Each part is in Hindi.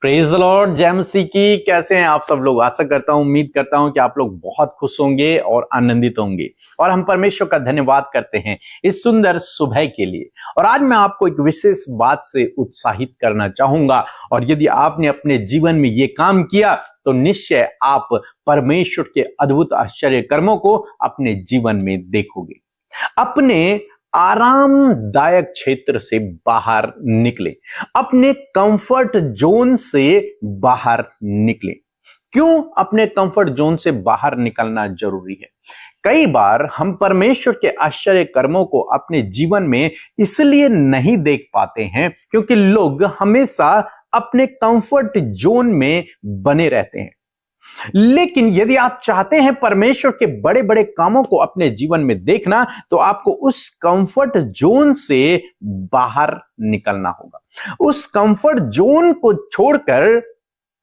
Praise the Lord. जय मसीह की। कैसे हैं आप सब लोग? आशा करता हूं, उम्मीद करता हूं कि आप लोग बहुत खुश होंगे और आनंदित होंगे। और हम परमेश्वर का धन्यवाद करते हैं इस सुंदर सुबह के लिए। और आज मैं आपको एक विशेष बात से उत्साहित करना चाहूंगा, और यदि आपने अपने जीवन में ये काम किया तो निश्चय आप परमेश्वर के अद्भुत आश्चर्य कर्मों को अपने जीवन में देखोगे। अपने आरामदायक क्षेत्र से बाहर निकले, अपने कंफर्ट जोन से बाहर निकले। क्यों अपने कंफर्ट जोन से बाहर निकलना जरूरी है? कई बार हम परमेश्वर के आश्चर्य कर्मों को अपने जीवन में इसलिए नहीं देख पाते हैं क्योंकि लोग हमेशा अपने कंफर्ट जोन में बने रहते हैं। लेकिन यदि आप चाहते हैं परमेश्वर के बड़े बड़े कामों को अपने जीवन में देखना, तो आपको उस कंफर्ट जोन से बाहर निकलना होगा। उस कंफर्ट जोन को छोड़कर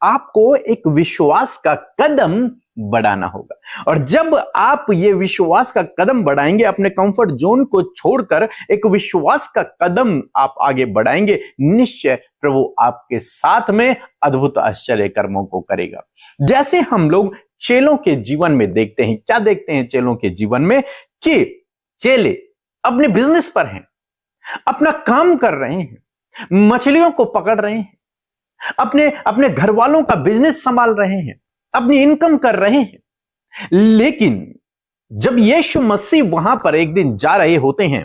आपको एक विश्वास का कदम बढ़ाना होगा। और जब आप ये विश्वास का कदम बढ़ाएंगे, अपने कंफर्ट जोन को छोड़कर एक विश्वास का कदम आप आगे बढ़ाएंगे, निश्चय प्रभु आपके साथ में अद्भुत आश्चर्य कर्मों को करेगा। जैसे हम लोग चेलों के जीवन में देखते हैं, क्या देखते हैं चेलों के जीवन में? कि चेले अपने बिजनेस पर हैं, अपना काम कर रहे हैं, मछलियों को पकड़ रहे हैं, अपने घर वालों का बिजनेस संभाल रहे हैं, अपनी इनकम कर रहे हैं। लेकिन जब यीशु मसीह वहां पर एक दिन जा रहे होते हैं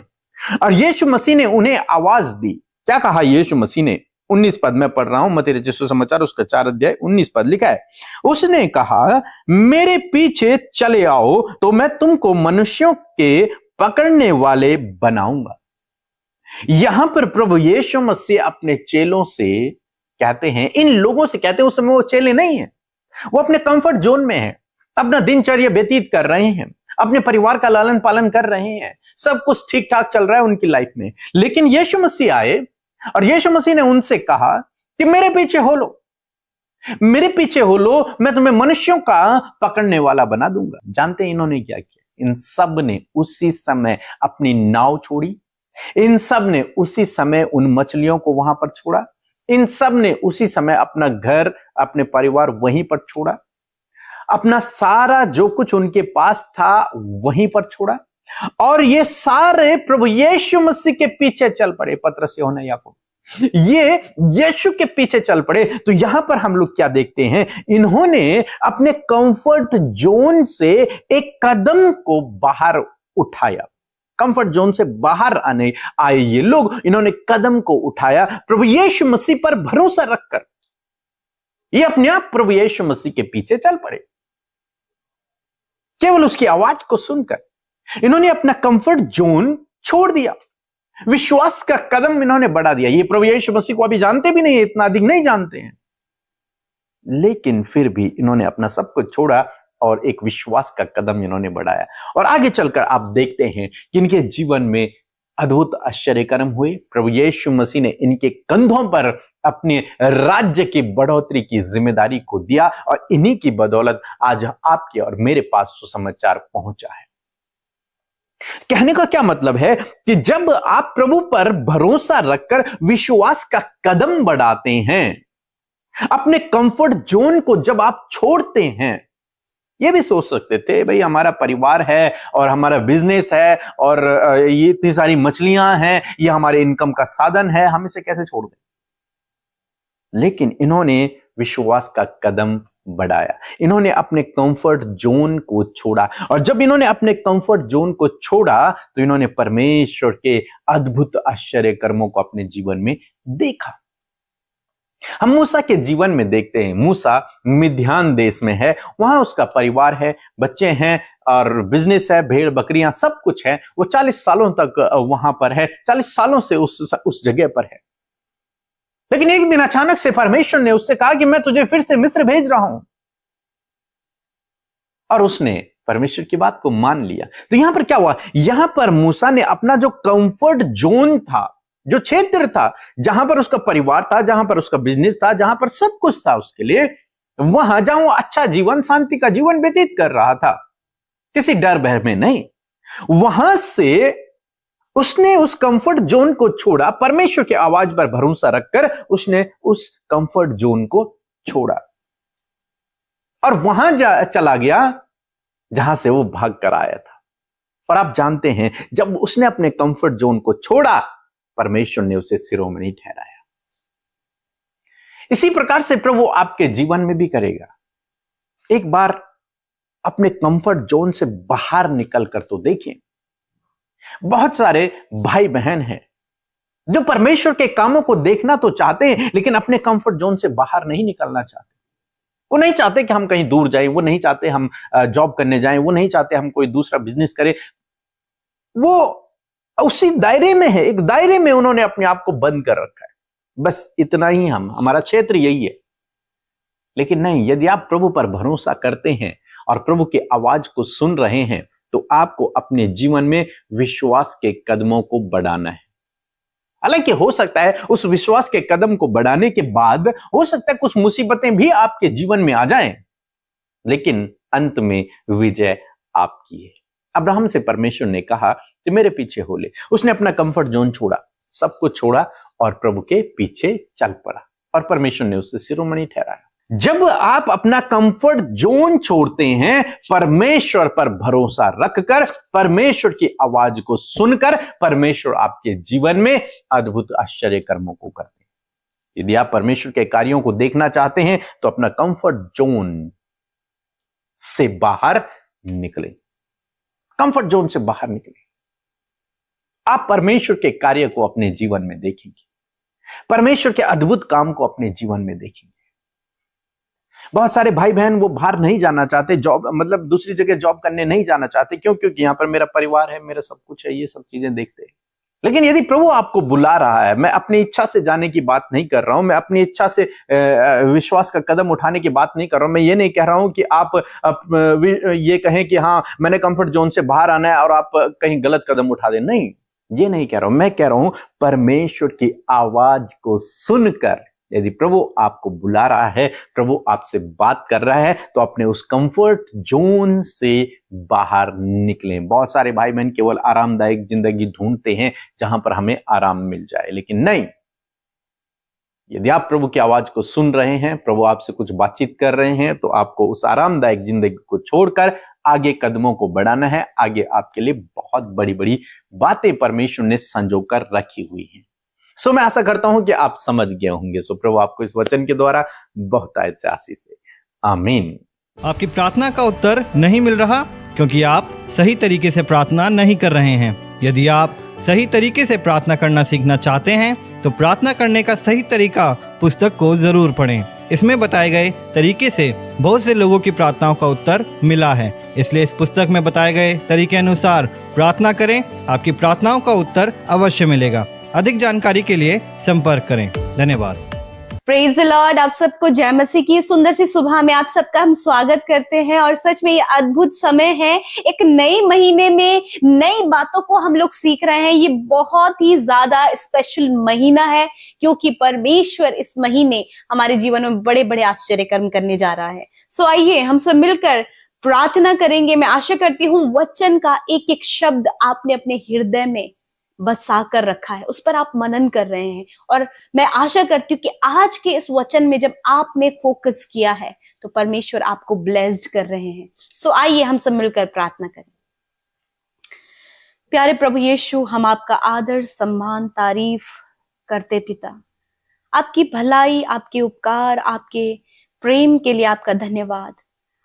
और यीशु मसीह ने उन्हें आवाज दी, क्या कहा यीशु मसीह ने? 19 पद में पढ़ रहा हूं, मत्ती रचित सुसमाचार उसका 4 अध्याय 19 पद लिखा है। उसने कहा, मेरे पीछे चले आओ तो मैं तुमको मनुष्यों के पकड़ने वाले बनाऊंगा। यहां पर प्रभु यीशु मसीह अपने चेलों से कहते हैं, इन लोगों से कहते हैं, उस समय वो चेले नहीं है, वो अपने कंफर्ट जोन में है, अपना दिनचर्या व्यतीत कर रहे हैं, अपने परिवार का लालन पालन कर रहे हैं, सब कुछ ठीक ठाक चल रहा है उनकी लाइफ में। लेकिन यीशु मसीह आए और यीशु मसीह ने उनसे कहा कि मेरे पीछे हो लो, मेरे पीछे हो लो, मैं तुम्हें मनुष्यों का पकड़ने वाला बना दूंगा। जानते हैं इन्होंने क्या किया? इन सब ने उसी समय अपनी नाव छोड़ी, इन सब ने उसी समय उन मछलियों को वहां पर छोड़ा, इन सब ने उसी समय अपना घर, अपने परिवार वहीं पर छोड़ा, अपना सारा जो कुछ उनके पास था वहीं पर छोड़ा, और ये सारे प्रभु यीशु मसीह के पीछे चल पड़े। पतरस, यूहन्ना, याकूब, ये यीशु के पीछे चल पड़े। तो यहां पर हम लोग क्या देखते हैं? इन्होंने अपने कंफर्ट जोन से एक कदम को बाहर उठाया। कंफर्ट जोन से बाहर आए ये लोग, इन्होंने कदम को उठाया प्रभु यीशु मसीह पर भरोसा रखकर। ये अपने आप प्रभु यीशु मसीह के पीछे चल पड़े। केवल उसकी आवाज को सुनकर इन्होंने अपना कंफर्ट जोन छोड़ दिया, विश्वास का कदम इन्होंने बढ़ा दिया। ये प्रभु यीशु मसीह को अभी जानते भी नहीं, इतना अधिक नहीं जानते हैं, लेकिन फिर भी इन्होंने अपना सब कुछ छोड़ा और एक विश्वास का कदम इन्होंने बढ़ाया। और आगे चलकर आप देखते हैं कि इनके जीवन में अद्भुत आश्चर्य कर्म हुए। प्रभु यीशु मसीह ने इनके कंधों पर अपने राज्य की बढ़ोतरी की जिम्मेदारी को दिया, और इन्हीं की बदौलत आज आपके और मेरे पास सुसमाचार पहुंचा है। कहने का क्या मतलब है कि जब आप प्रभु पर भरोसा रखकर विश्वास का कदम बढ़ाते हैं, अपने कंफर्ट जोन को जब आप छोड़ते हैं, ये भी सोच सकते थे भाई हमारा परिवार है और हमारा बिजनेस है और ये इतनी सारी मछलियां हैं, ये हमारे इनकम का साधन है, हम इसे कैसे छोड़ दें? लेकिन इन्होंने विश्वास का कदम बढ़ाया, इन्होंने अपने कंफर्ट जोन को छोड़ा। और जब इन्होंने अपने कंफर्ट जोन को छोड़ा तो इन्होंने परमेश्वर के अद्भुत आश्चर्य कर्मों को अपने जीवन में देखा। हम मूसा के जीवन में देखते हैं, मूसा मिद्यान देश में है, वहां उसका परिवार है, बच्चे हैं और बिजनेस है, भेड़ बकरियां सब कुछ है। वो 40 सालों तक वहां पर है, 40 सालों से उस जगह पर है। लेकिन एक दिन अचानक से परमेश्वर ने उससे कहा कि मैं तुझे फिर से मिस्र भेज रहा हूं, और उसने परमेश्वर की बात को मान लिया। तो यहां पर क्या हुआ? यहां पर मूसा ने अपना जो कंफर्ट जोन था, जो क्षेत्र था, जहां पर उसका परिवार था, जहां पर उसका बिजनेस था, जहां पर सब कुछ था उसके लिए, वहां जहां वो अच्छा जीवन, शांति का जीवन व्यतीत कर रहा था, किसी डर भय में नहीं, वहां से उसने उस कंफर्ट जोन को छोड़ा, परमेश्वर की आवाज पर भरोसा रखकर उसने उस कंफर्ट जोन को छोड़ा और वहां चला गया जहां से वो भाग कर आया था। और आप जानते हैं, जब उसने अपने कंफर्ट जोन को छोड़ा, परमेश्वर ने उसे शिरोमणि ठहराया। इसी प्रकार से प्रभु आपके जीवन में भी करेगा। एक बार अपने कंफर्ट जोन से बाहर निकल कर तो देखें। बहुत सारे भाई बहन हैं जो परमेश्वर के कामों को देखना तो चाहते हैं, लेकिन अपने कंफर्ट जोन से बाहर नहीं निकलना चाहते। वो नहीं चाहते कि हम कहीं दूर जाएं, वो नहीं चाहते हम जॉब करने जाएं, वो नहीं चाहते हम कोई दूसरा बिजनेस करें। वो उसी दायरे में है, एक दायरे में उन्होंने अपने आप को बंद कर रखा है। बस इतना ही, हमारा क्षेत्र यही है। लेकिन नहीं, यदि आप प्रभु पर भरोसा करते हैं और प्रभु की आवाज को सुन रहे हैं, तो आपको अपने जीवन में विश्वास के कदमों को बढ़ाना है। हालांकि हो सकता है उस विश्वास के कदम को बढ़ाने के बाद हो सकता है कुछ मुसीबतें भी आपके जीवन में आ जाएं, लेकिन अंत में विजय आपकी है। अब्राहम से परमेश्वर ने कहा कि मेरे पीछे हो ले। उसने अपना कंफर्ट जोन छोड़ा, सब कुछ छोड़ा और प्रभु के पीछे चल पड़ा और परमेश्वर ने उसे शिरोमणि ठहराया। जब आप अपना कंफर्ट जोन छोड़ते हैं, परमेश्वर पर भरोसा रखकर, परमेश्वर की आवाज को सुनकर, परमेश्वर आपके जीवन में अद्भुत आश्चर्य कर्मों को करते हैं। यदि आप परमेश्वर के कार्यों को देखना चाहते हैं तो अपना कंफर्ट जोन से बाहर निकले। कंफर्ट जोन से बाहर निकले, आप परमेश्वर के कार्य को अपने जीवन में देखेंगे, परमेश्वर के अद्भुत काम को अपने जीवन में देखेंगे। बहुत सारे भाई बहन वो बाहर नहीं जाना चाहते, जॉब मतलब दूसरी जगह जॉब करने नहीं जाना चाहते। क्यों? क्योंकि यहां पर मेरा परिवार है, मेरा सब कुछ है, ये सब चीजें देखते हैं। लेकिन यदि प्रभु आपको बुला रहा है, मैं अपनी इच्छा से जाने की बात नहीं कर रहा हूं, मैं अपनी इच्छा से विश्वास का कदम उठाने की बात नहीं कर रहा हूं। मैं ये नहीं कह रहा हूं कि आप ये कहें कि हाँ मैंने कंफर्ट जोन से बाहर आना है और आप कहीं गलत कदम उठा दें। नहीं, ये नहीं कह रहा हूं। मैं कह रहा हूं परमेश्वर की आवाज को सुनकर यदि प्रभु आपको बुला रहा है, प्रभु आपसे बात कर रहा है, तो अपने उस कंफर्ट जोन से बाहर निकलें। बहुत सारे भाई बहन केवल आरामदायक जिंदगी ढूंढते हैं जहां पर हमें आराम मिल जाए, लेकिन नहीं, यदि आप प्रभु की आवाज को सुन रहे हैं, प्रभु आपसे कुछ बातचीत कर रहे हैं, तो आपको उस आरामदायक जिंदगी को छोड़कर आगे कदमों को बढ़ाना है। आगे आपके लिए बहुत बड़ी बड़ी बातें परमेश्वर ने संजो कर रखी हुई हैं। सो मैं आशा करता हूं कि आप समझ गए होंगे। सो प्रभु आपको इस वचन के द्वारा बहुत आयत से आशीष दे। आमीन। आपकी प्रार्थना का उत्तर नहीं मिल रहा क्योंकि आप सही तरीके से प्रार्थना नहीं कर रहे हैं। यदि आप सही तरीके से प्रार्थना करना सीखना चाहते हैं तो प्रार्थना करने का सही तरीका पुस्तक को जरूर पढ़ें। इसमें बताए गए तरीके से बहुत से लोगों की प्रार्थनाओं का उत्तर मिला है, इसलिए इस पुस्तक में बताए गए तरीके अनुसार प्रार्थना करें, आपकी प्रार्थनाओं का उत्तर अवश्य मिलेगा। अधिक जानकारी के लिए संपर्क करें। धन्यवाद। Praise the Lord. आप सबको जय मसीह की सुंदर सी सुबह में आप सबका हम स्वागत करते हैं। और सच में ये अद्भुत समय है, एक नए महीने में नई बातों को हम लोग सीख रहे हैं। ये बहुत ही ज्यादा स्पेशल महीना है क्योंकि परमेश्वर इस महीने हमारे जीवन में बड़े बड़े आश्चर्य कर्म करने जा रहा है। सो आइए हम सब मिलकर प्रार्थना करेंगे। मैं आशा करती हूँ वचन का एक एक शब्द आपने अपने हृदय में बसा कर रखा है, उस पर आप मनन कर रहे हैं। और मैं आशा करती हूँ कि आज के इस वचन में जब आपने फोकस किया है तो परमेश्वर आपको ब्लेस्ड कर रहे हैं। सो आइए हम सब मिलकर प्रार्थना करें। प्यारे प्रभु यीशु, हम आपका आदर सम्मान तारीफ करते पिता। आपकी भलाई, आपके उपकार, आपके प्रेम के लिए आपका धन्यवाद,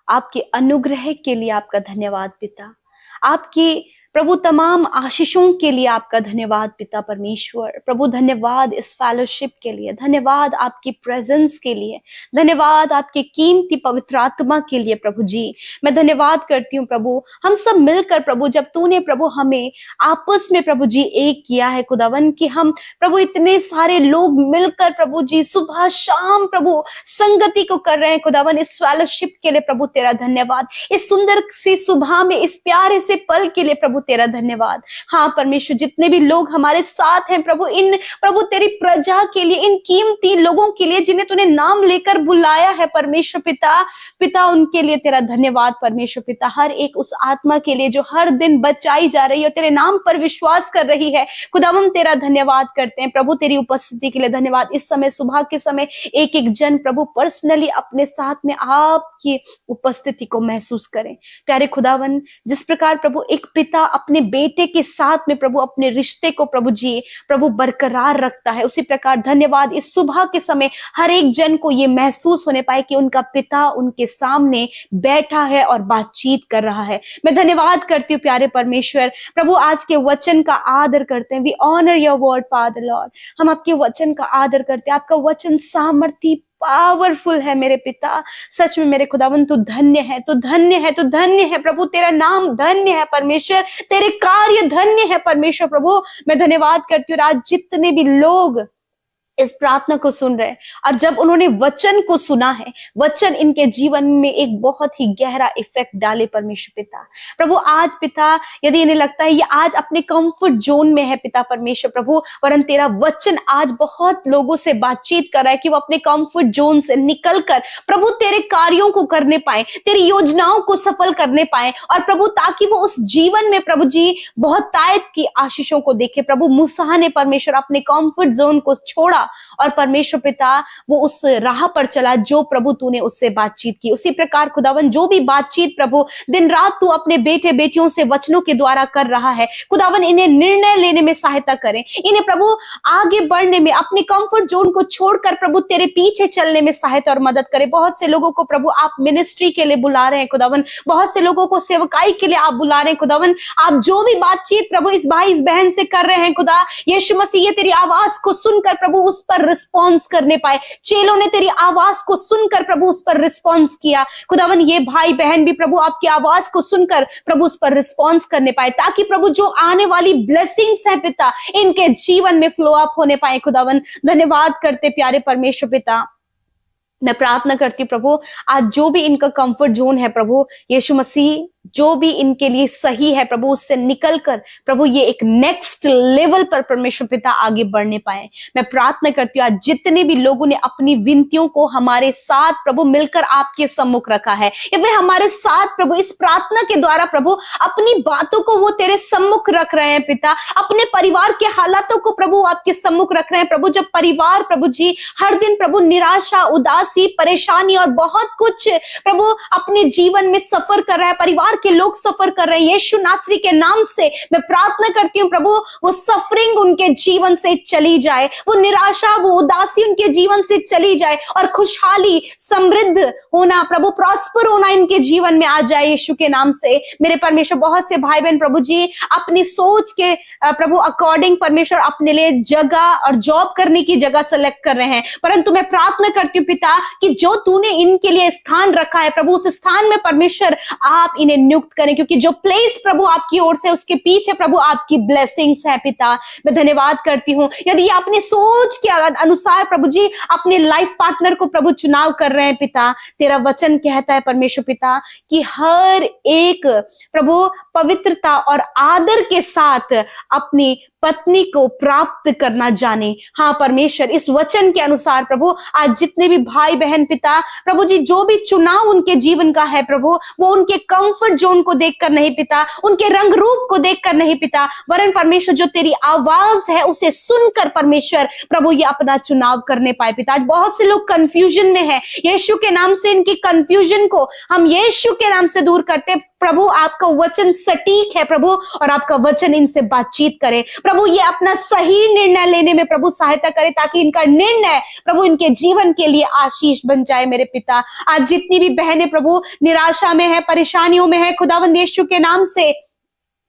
आपके अनुग्रह के लिए आपका धन्यवाद पिता, आपकी प्रभु तमाम आशीषों के लिए आपका धन्यवाद पिता परमेश्वर। प्रभु धन्यवाद इस फेलोशिप के लिए, धन्यवाद आपकी प्रेजेंस के लिए, धन्यवाद आपके कीमती पवित्र आत्मा के लिए। प्रभु जी मैं धन्यवाद करती हूँ प्रभु, हम सब मिलकर प्रभु, जब तूने प्रभु हमें आपस में प्रभु जी एक किया है खुदावन, कि हम प्रभु इतने सारे लोग मिलकर प्रभु जी सुबह शाम प्रभु संगति को कर रहे हैं खुदावन, इस फेलोशिप के लिए प्रभु तेरा धन्यवाद। इस सुंदर सी सुबह में इस प्यारे से पल के लिए प्रभु तेरा धन्यवाद। हाँ परमेश्वर, जितने भी लोग हमारे साथ हैं प्रभु, इन प्रभु तेरी प्रजा के लिए, इन कीमती लोगों के लिए जिन्हें तूने नाम लेकर बुलाया है परमेश्वर पिता, उनके लिए तेरा धन्यवाद परमेश्वर पिता। हर एक उस आत्मा के लिए जो हर दिन बचाई जा रही है और तेरे नाम पर विश्वास कर रही है, खुदावंद तेरा धन्यवाद करते हैं प्रभु। तेरी उपस्थिति के लिए धन्यवाद। इस समय सुबह के समय एक एक जन प्रभु पर्सनली अपने साथ में आपकी उपस्थिति को महसूस करें। प्यारे खुदावंद, जिस प्रकार प्रभु एक पिता अपने बेटे के साथ में प्रभु अपने रिश्ते को प्रभु जी प्रभु बरकरार रखता है, उसी प्रकार धन्यवाद इस सुबह के समय हर एक जन को ये महसूस होने पाए कि उनका पिता उनके सामने बैठा है और बातचीत कर रहा है। मैं धन्यवाद करती हूँ प्यारे परमेश्वर प्रभु, आज के वचन का आदर करते हैं। We honour your word father lord. हम आपके वचन का आदर करते हैं। आपका वचन सामर्थी पावरफुल है मेरे पिता। सच में मेरे खुदावन तू धन्य है, तू धन्य है, तू धन्य है प्रभु। तेरा नाम धन्य है परमेश्वर, तेरे कार्य धन्य है परमेश्वर प्रभु। मैं धन्यवाद करती हूँ आज जितने भी लोग इस प्रार्थना को सुन रहे हैं और जब उन्होंने वचन को सुना है, वचन इनके जीवन में एक बहुत ही गहरा इफेक्ट डाले परमेश्वर पिता प्रभु। आज पिता यदि इन्हें लगता है ये आज अपने कंफर्ट जोन में है पिता परमेश्वर प्रभु, वरन तेरा वचन आज बहुत लोगों से बातचीत कर रहा है कि वो अपने कंफर्ट जोन से निकलकर प्रभु तेरे कार्यों को करने पाए, तेरी योजनाओं को सफल करने पाए और प्रभु ताकि वो उस जीवन में प्रभु जी बहुत तायत की आशीषों को देखे। प्रभु मूसा ने परमेश्वर अपने कंफर्ट जोन को छोड़ा और परमेश्वर पिता वो उस राह पर चला जो प्रभु तूने उससे बातचीत की। उसी प्रकार खुदावन जो भी बातचीत प्रभु दिन रात तू अपने बेटे बेटियों से वचनों के द्वारा कर रहा है, खुदावन इन्हें निर्णय लेने में सहायता करें, इन्हें प्रभु आगे बढ़ने में, अपने कंफर्ट जोन को छोड़कर प्रभु तेरे पीछे चलने में सहायता और मदद करे। बहुत से लोगों को प्रभु आप मिनिस्ट्री के लिए बुला रहे हैं खुदावन, बहुत से लोगों को सेवकाई के लिए आप बुला रहे हैं खुदावन। आप जो भी बातचीत प्रभु इस भाई इस बहन से कर रहे हैं खुदा यीशु मसीह, ये तेरी आवाज को सुनकर प्रभु उस पर रिस्पॉन्स करने पाए। चेलों ने तेरी आवाज को सुनकर प्रभु उस पर रिस्पॉन्स किया खुदावन। ये भाई बहन भी प्रभु आपकी आवाज को सुनकर प्रभु उस पर रिस्पॉन्स करने पाए, ताकि प्रभु जो आने वाली ब्लेसिंग्स है पिता इनके जीवन में फ्लो अप होने पाए खुदावन। धन्यवाद करते प्यारे परमेश्वर पिता। मैं प्रार्थना करती हूँ प्रभु आज जो भी इनका कंफर्ट जोन है प्रभु यीशु मसीह, जो भी इनके लिए सही है प्रभु उससे निकलकर प्रभु ये एक नेक्स्ट लेवल पर परमेश्वर पिता आगे बढ़ने पाए। मैं प्रार्थना करती हूँ आज जितने भी लोगों ने अपनी विनतियों को हमारे साथ प्रभु मिलकर आपके सम्मुख रखा है या फिर हमारे साथ प्रभु इस प्रार्थना के द्वारा प्रभु अपनी बातों को वो तेरे सम्मुख रख रहे हैं पिता, अपने परिवार के हालातों को प्रभु आपके सम्मुख रख रहे हैं प्रभु। जब परिवार प्रभु जी हर दिन प्रभु निराशा, उदासी, परेशानी और बहुत कुछ प्रभु अपने जीवन में सफर कर रहा है, परिवार के लोग सफर कर रहे हैं, यीशु नासरी के नाम से मैं प्रार्थना करती हूँ प्रभु वो सफरिंग उनके जीवन से चली जाए, वो निराशा, वो उदासी उनके जीवन से चली जाए और खुशहाली, समृद्ध होना प्रभु, प्रॉस्पर होना इनके जीवन में आ जाए यीशु के नाम से। मेरे परमेश्वर बहुत से भाई बहन प्रभु जी अपनी सोच के प्रभु अकॉर्डिंग परमेश्वर अपने लिए जगह और जॉब करने की जगह सेलेक्ट कर रहे हैं, परंतु मैं प्रार्थना करती हूँ पिता कि जो तूने इनके लिए स्थान रखा है प्रभु उस स्थान में परमेश्वर आप इन्हें नियुक्त करें, क्योंकि जो प्लेस प्रभु आपकी ओर से उसके पीछे प्रभु आपकी ब्लेसिंग्स है पिता। मैं धन्यवाद करती हूँ यदि अपनी सोच के अनुसार प्रभु जी अपने लाइफ पार्टनर को प्रभु चुनाव कर रहे हैं पिता, तेरा वचन कहता है परमेश्वर पिता कि हर एक प्रभु पवित्रता और आदर के साथ अपनी पत्नी को प्राप्त करना जाने। हाँ परमेश्वर इस वचन के अनुसार प्रभु आज जितने भी भाई बहन पिता प्रभु जी जो भी चुनाव उनके जीवन का है प्रभु वो उनके कंफर्ट जोन को देखकर नहीं पिता, उनके रंग रूप को देखकर नहीं पिता, वरन परमेश्वर जो तेरी आवाज है उसे सुनकर परमेश्वर प्रभु ये अपना चुनाव करने पाए पिता। आज बहुत से लोग कंफ्यूजन में है, यीशु के नाम से इनकी कंफ्यूजन को हम यीशु के नाम से दूर करते प्रभु। आपका वचन सटीक है प्रभु और आपका वचन इनसे बातचीत करे प्रभु, ये अपना सही निर्णय लेने में प्रभु सहायता करे ताकि इनका निर्णय प्रभु इनके जीवन के लिए आशीष बन जाए मेरे पिता। आज जितनी भी बहनें प्रभु निराशा में है, परेशानियों में है, खुदावंद यीशु के नाम से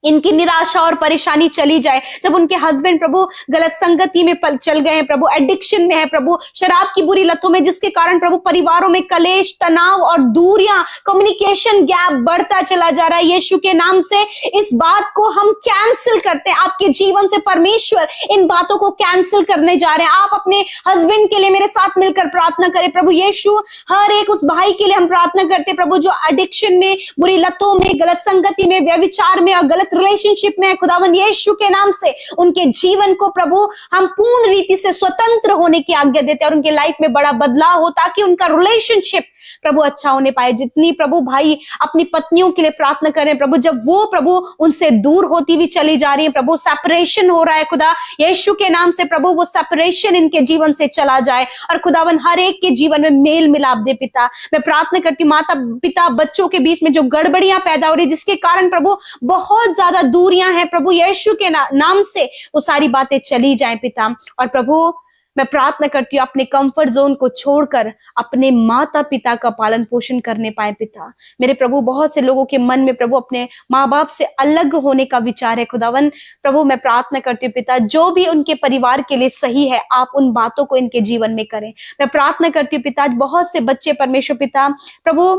इनकी निराशा और परेशानी चली जाए। जब उनके हस्बैंड प्रभु गलत संगति में चल गए हैं प्रभु, एडिक्शन में है प्रभु, शराब की बुरी लतों में, जिसके कारण प्रभु परिवारों में कलेश, तनाव और दूरियां, कम्युनिकेशन गैप बढ़ता चला जा रहा है, यीशु के नाम से इस बात को हम कैंसिल करते हैं आपके जीवन से। परमेश्वर इन बातों को कैंसिल करने जा रहे हैं। आप अपने हस्बैंड के लिए मेरे साथ मिलकर प्रार्थना करें प्रभु यीशु। हर एक उस भाई के लिए हम प्रार्थना करते प्रभु जो एडिक्शन में, बुरी लतों में, गलत संगति में, व्यभिचार में और गलत गलत रिलेशनशिप में है खुदावन, यीशु के नाम से उनके जीवन को प्रभु हम पूर्ण रीति से स्वतंत्र होने की आज्ञा देते हैं और उनके लाइफ में बड़ा बदलाव हो, ताकि उनका रिलेशनशिप प्रभु अच्छा होने पाए। जितनी प्रभु भाई अपनी पत्नियों के लिए प्रार्थना करें प्रभु, जब वो प्रभु उनसे दूर होती हुई चली जा रही है प्रभु, सेपरेशन हो रहा है खुदा, यीशु के नाम से प्रभु वो सेपरेशन इनके जीवन से चला जाए और खुदावन हर एक के जीवन में मेल मिलाप दे पिता। मैं प्रार्थना करती हूँ माता पिता बच्चों के बीच में जो गड़बड़ियां पैदा हो रही, जिसके कारण प्रभु बहुत ज्यादा दूरियां हैं प्रभु, यीशु के नाम से वो सारी बातें चली जाएं पिता। और प्रभु मैं प्रार्थना करती हूँ अपने कंफर्ट जोन को छोड़कर अपने माता पिता का पालन पोषण करने पाए पिता। मेरे प्रभु बहुत से लोगों के मन में प्रभु अपने माँ बाप से अलग होने का विचार है खुदावन। प्रभु मैं प्रार्थना करती हूँ पिता, जो भी उनके परिवार के लिए सही है आप उन बातों को इनके जीवन में करें। मैं प्रार्थना करती हूँ पिता, बहुत से बच्चे परमेश्वर पिता प्रभु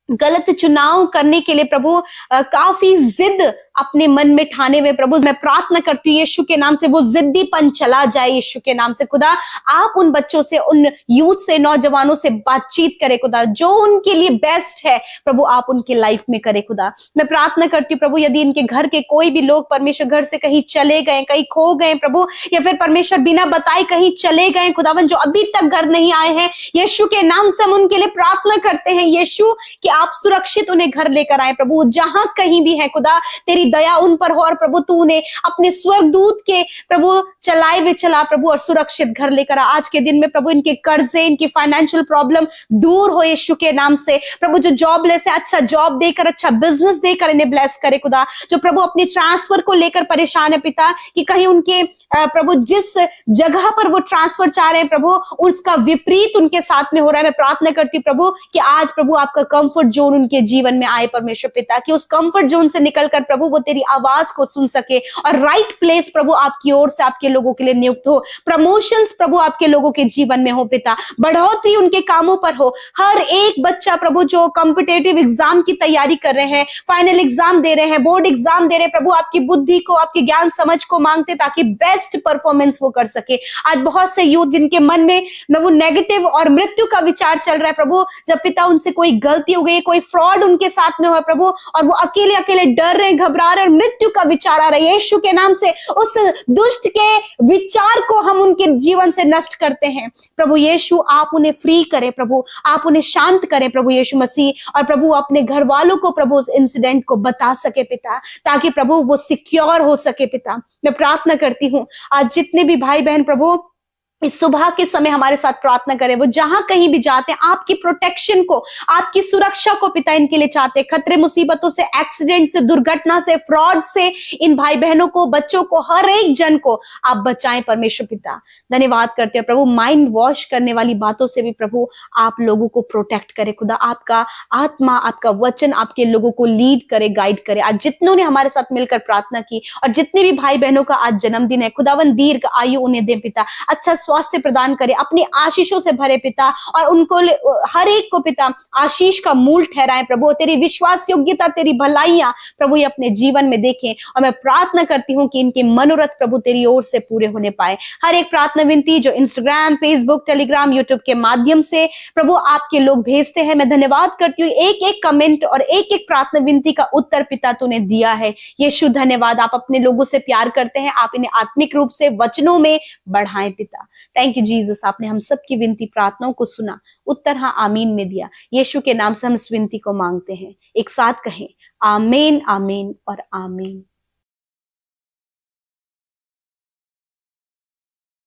गलत चुनाव करने के लिए प्रभु काफी जिद अपने मन में ठाने हुए प्रभु, मैं प्रार्थना करती हूँ यीशु के नाम से वो जिद्दीपन चला जाए यीशु के नाम से खुदा। आप उन बच्चों से, उन यूथ से, नौजवानों से बातचीत करें खुदा, जो उनके लिए बेस्ट है प्रभु आप उनकी लाइफ में करें खुदा। मैं प्रार्थना करती हूँ प्रभु, यदि इनके घर के कोई भी लोग परमेश्वर घर से कहीं चले गए, कहीं खो गए प्रभु, या फिर परमेश्वर बिना बताए कहीं चले गए खुदावन, जो अभी तक घर नहीं आए हैं, यीशु के नाम से हम उनके लिए प्रार्थना करते हैं यीशु कि आप सुरक्षित उन्हें घर लेकर आए प्रभु। जहां कहीं भी है खुदा तेरी दया उन पर हो और प्रभु तू उन्हें अपने स्वर्गदूत के प्रभु चलाए हुए चला प्रभु और सुरक्षित घर लेकर आ। आज के दिन में प्रभु इनके कर्जे, इनकी फाइनेंशियल प्रॉब्लम दूर हो यीशु के नाम से प्रभु। जो जॉबलेस है अच्छा जॉब देकर, अच्छा बिजनेस देकर इन्हें ब्लेस करे खुदा। जो प्रभु अपनी ट्रांसफर को लेकर परेशान है पिता कि कहीं उनके प्रभु जिस जगह पर वो ट्रांसफर चाह रहे हैं प्रभु उसका विपरीत उनके साथ में हो रहा है, मैं प्रार्थना करती हूँ प्रभु कि आज प्रभु आपका कंफर्ट जोन उनके जीवन में आए परमेश्वर पिता, कि उस कंफर्ट जोन से निकलकर प्रभु वो तेरी आवाज को सुन सके और राइट प्लेस प्रभु आपकी ओर से आपके लोगों के लिए नियुक्त हो। प्रमोशंस प्रभु आपके लोगों के जीवन में हो पिता, बढ़ोतरी उनके कामों पर हो। हर एक बच्चा प्रभु जो कॉम्पिटिटिव एग्जाम की तैयारी कर रहे हैं, फाइनल एग्जाम दे रहे हैं, बोर्ड एग्जाम दे रहे हैं प्रभु, आपकी बुद्धि को, आपके ज्ञान समझ को मांगते ताकि बेस्ट परफॉर्मेंस वो कर सके। आज बहुत से यूथ जिनके मन में वो नेगेटिव और मृत्यु का विचार चल रहा है प्रभु, जब पिता उनसे कोई गलती हो गई, कोई फ्रॉड उनके साथ में हुआ प्रभु और वो अकेले अकेले डर रहे, घबरा रहे और मृत्यु का विचार आ रहा है, यीशु के नाम से उस दुष्ट के विचार को हम उनके जीवन से नष्ट करते हैं प्रभु यीशु। आप उन्हें फ्री करें प्रभु, आप उन्हें शांत करें प्रभु यीशु मसीह, और प्रभु अपने घर वालों को प्रभु उस इंसिडेंट को बता सके पिता, ताकि प्रभु वो सिक्योर हो सके पिता। मैं प्रार्थना करती हूँ आज जितने भी भाई बहन प्रभु इस सुबह के समय हमारे साथ प्रार्थना करें, वो जहां कहीं भी जाते हैं आपकी प्रोटेक्शन को, आपकी सुरक्षा को पिता इनके लिए चाहते हैं। खतरे मुसीबतों से, एक्सीडेंट से, दुर्घटना से, फ्रॉड से इन भाई बहनों को, बच्चों को, हर एक जन को आप बचाएं परमेश्वर पिता। धन्यवाद करते हैं प्रभु, माइंड वॉश करने वाली बातों से भी प्रभु आप लोगों को प्रोटेक्ट करे खुदा। आपका आत्मा, आपका वचन आपके लोगों को लीड करे, गाइड करे। आज जितनों ने हमारे साथ मिलकर प्रार्थना की और जितने भी भाई बहनों का आज जन्मदिन है खुदावन दीर्घ आयु उन्हें दे पिता, अच्छा स्वास्थ्य प्रदान करे, अपनी आशीषों से भरे पिता, और उनको हर एक को पिता आशीष का मूल ठहराए प्रभु। तेरी विश्वास योग्यता, तेरी भलाइयां प्रभु ये अपने जीवन में देखें, और मैं प्रार्थना करती हूं कि इनके मनोरथ प्रभु तेरी ओर से पूरे होने पाए। हर एक प्रार्थना विनती जो इंस्टाग्राम, फेसबुक, टेलीग्राम, यूट्यूब के माध्यम से प्रभु आपके लोग भेजते हैं, मैं धन्यवाद करती हूँ। एक एक कमेंट और एक एक प्रार्थना विनती का उत्तर पिता तूने दिया है यीशु, धन्यवाद। आप अपने लोगों से प्यार करते हैं, आप इन्हें आत्मिक रूप से वचनों में बढ़ाएं पिता। थैंक यू जीसस, आपने हम सबकी विनती प्रार्थनाओं को सुना, उत्तर हाँ आमीन में दिया। यीशु के नाम से हम इस विनती को मांगते हैं, एक साथ कहें आमीन, आमीन और आमीन।